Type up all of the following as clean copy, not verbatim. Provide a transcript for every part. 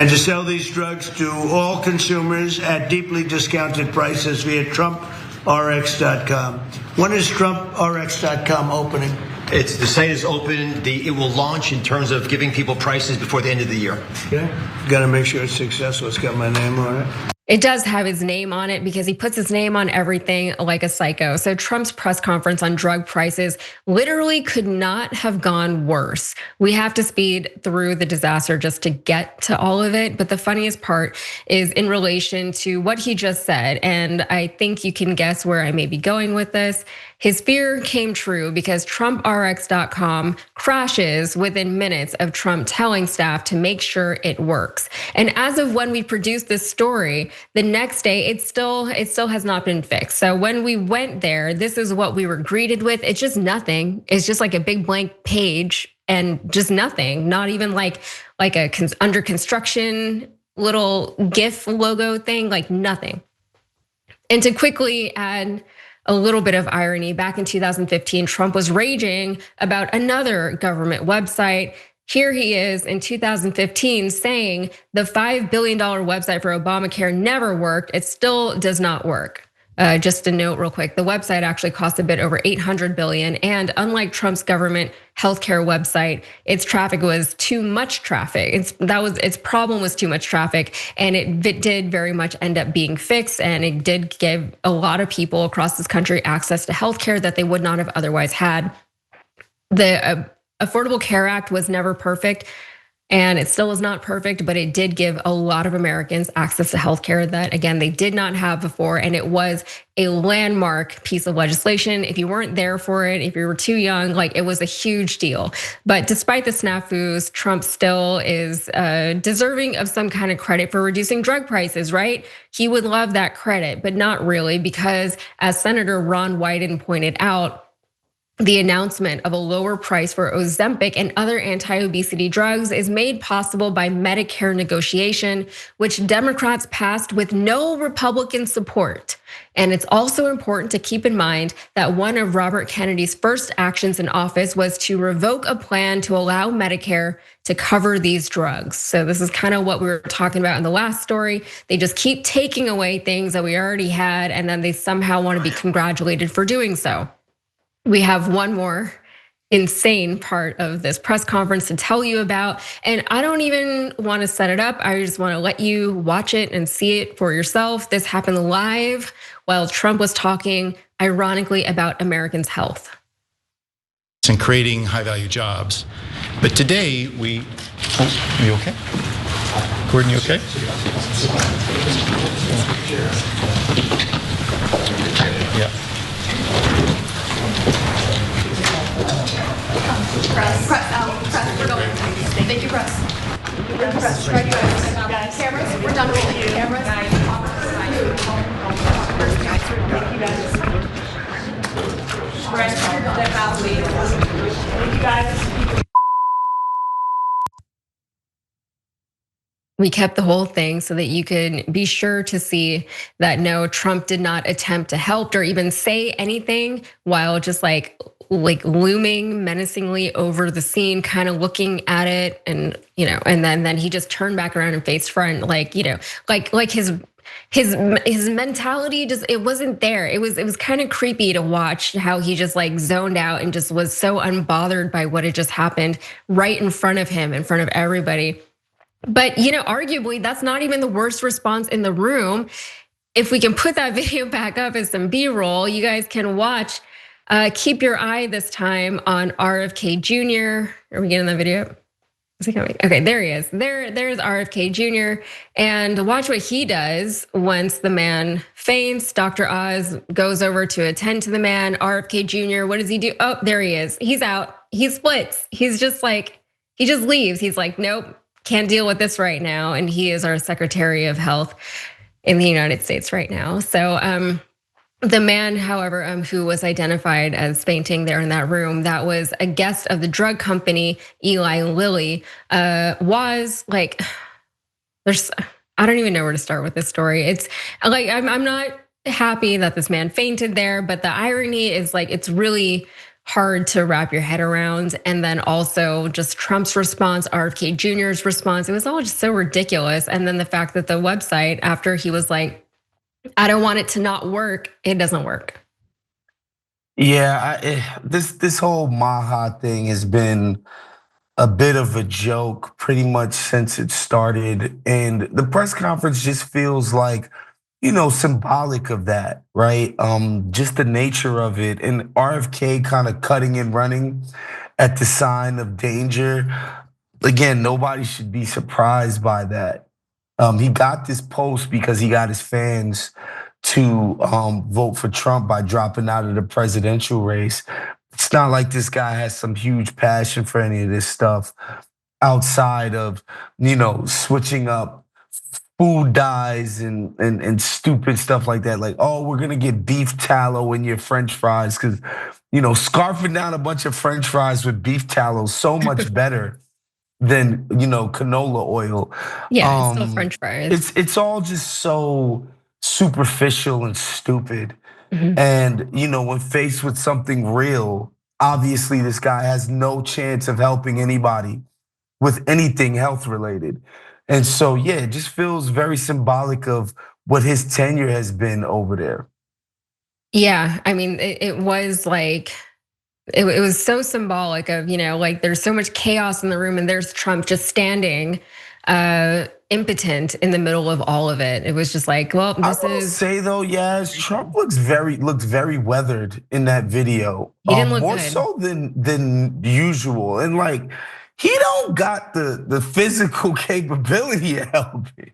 and to sell these drugs to all consumers at deeply discounted prices via TrumpRx.com. When is TrumpRx.com opening? The site is open. It will launch in terms of giving people prices before the end of the year. Okay. Got to make sure it's successful. It's got my name on it. It does have his name on it because he puts his name on everything like a psycho. So Trump's press conference on drug prices literally could not have gone worse. We have to speed through the disaster just to get to all of it. But the funniest part is in relation to what he just said. And I think you can guess where I may be going with this. His fear came true because TrumpRx.com crashes within minutes of Trump telling staff to make sure it works. And as of when we produced this story, the next day it still has not been fixed. So when we went there, this is what we were greeted with. It's just nothing. It's just like a big blank page and just nothing. Not even like a under construction little GIF logo thing, like nothing. And to quickly add a little bit of irony, back in 2015, Trump was raging about another government website. Here he is in 2015 saying the $5 billion website for Obamacare never worked. It still does not work. Just a note real quick, the website actually cost a bit over $800 billion. And unlike Trump's government healthcare website, its traffic was too much traffic. Its problem was too much traffic, and it did very much end up being fixed, and it did give a lot of people across this country access to healthcare that they would not have otherwise had. The Affordable Care Act was never perfect, and it still is not perfect, but it did give a lot of Americans access to healthcare that, again, they did not have before. And it was a landmark piece of legislation. If you weren't there for it, if you were too young, like it was a huge deal. But despite the snafus, Trump still is deserving of some kind of credit for reducing drug prices, right? He would love that credit, but not really, because as Senator Ron Wyden pointed out, the announcement of a lower price for Ozempic and other anti-obesity drugs is made possible by Medicare negotiation, which Democrats passed with no Republican support. And it's also important to keep in mind that one of Robert Kennedy's first actions in office was to revoke a plan to allow Medicare to cover these drugs. So this is kind of what we were talking about in the last story. They just keep taking away things that we already had, and then they somehow want to be congratulated for doing so. We have one more insane part of this press conference to tell you about, and I don't even want to set it up. I just want to let you watch it and see it for yourself. This happened live while Trump was talking, ironically, about Americans' health. And creating high-value jobs. But today are you okay? Gordon, you okay? Yeah. Press, we're going. Thank you, press. Right, guys. Cameras, we're done rolling. Cameras. Thank you, guys. Step out, please. Thank you, guys. We kept the whole thing so that you could be sure to see that no, Trump did not attempt to help or even say anything while just like looming menacingly over the scene, kind of looking at it, and and then he just turned back around and faced front, like his mentality just, it wasn't there. It was kind of creepy to watch how he just like zoned out and just was so unbothered by what had just happened right in front of him, in front of everybody. But arguably, that's not even the worst response in the room. If we can put that video back up as some B-roll, you guys can watch. Keep your eye this time on RFK Jr. Are we getting that video? Is he coming? Okay, there he is. There's RFK Jr. And watch what he does once the man faints. Dr. Oz goes over to attend to the man. RFK Jr., what does he do? Oh, there he is. He's out. He splits. He's just like, he just leaves. He's like, nope, can't deal with this right now. And he is our Secretary of Health in the United States right now. So the man, however, who was identified as fainting there in that room, that was a guest of the drug company, Eli Lilly, was like, I don't even know where to start with this story. It's like, I'm not happy that this man fainted there, but the irony is like, it's really hard to wrap your head around. And then also just Trump's response, RFK Jr.'s response, it was all just so ridiculous. And then the fact that the website, after he was like, I don't want it to not work, it doesn't work. Yeah, this whole Maha thing has been a bit of a joke pretty much since it started, and the press conference just feels like, symbolic of that, right? Just the nature of it, and RFK kind of cutting and running at the sign of danger. Again, nobody should be surprised by that. He got this post because he got his fans to vote for Trump by dropping out of the presidential race. It's not like this guy has some huge passion for any of this stuff outside of, switching up food dyes and stupid stuff like that. Like, oh, we're gonna get beef tallow in your French fries because, scarfing down a bunch of French fries with beef tallow is so much better than, canola oil. Yeah, it's still French fries. It's all just so superficial and stupid. Mhm. And when faced with something real, obviously this guy has no chance of helping anybody with anything health related. And so yeah, it just feels very symbolic of what his tenure has been over there. Yeah, I mean, it was like, it was so symbolic of, like there's so much chaos in the room and there's Trump just standing impotent in the middle of all of it. It was just like, well, this I will is, say though, yes, Trump looked very weathered in that video. he didn't look More good. so than usual. And like, he don't got the physical capability of helping.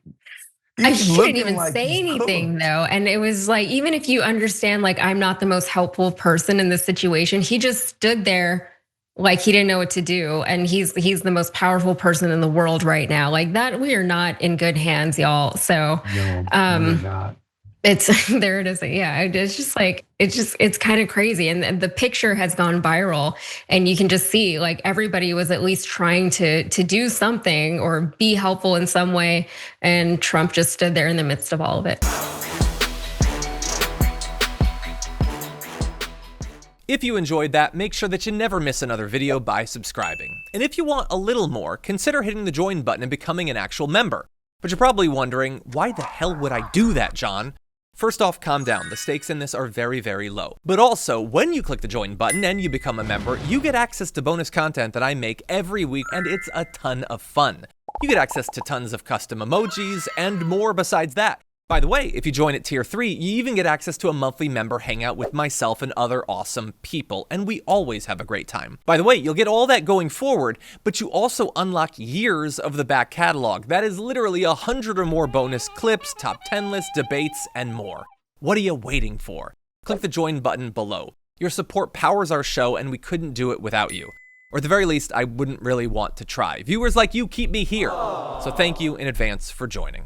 I He's shouldn't looking even like say he's anything cooked. though. And it was like, even if you understand, like, I'm not the most helpful person in this situation, he just stood there like he didn't know what to do. And he's the most powerful person in the world right now. Like that, we are not in good hands, y'all. So No, we're not. it's there it is. Yeah, it's just like it's kind of crazy. And the picture has gone viral, and you can just see like everybody was at least trying to do something or be helpful in some way. And Trump just stood there in the midst of all of it. If you enjoyed that, make sure that you never miss another video by subscribing. And if you want a little more, consider hitting the join button and becoming an actual member. But you're probably wondering, why the hell would I do that, John? First off, calm down. The stakes in this are very, very low. But also, when you click the join button and you become a member, you get access to bonus content that I make every week, and it's a ton of fun. You get access to tons of custom emojis and more besides that. By the way, if you join at tier 3, you even get access to a monthly member hangout with myself and other awesome people, and we always have a great time. By the way, you'll get all that going forward, but you also unlock years of the back catalog. That is literally 100 or more bonus clips, top 10 lists, debates, and more. What are you waiting for? Click the join button below. Your support powers our show, and we couldn't do it without you. Or at the very least, I wouldn't really want to try. Viewers like you keep me here. So thank you in advance for joining.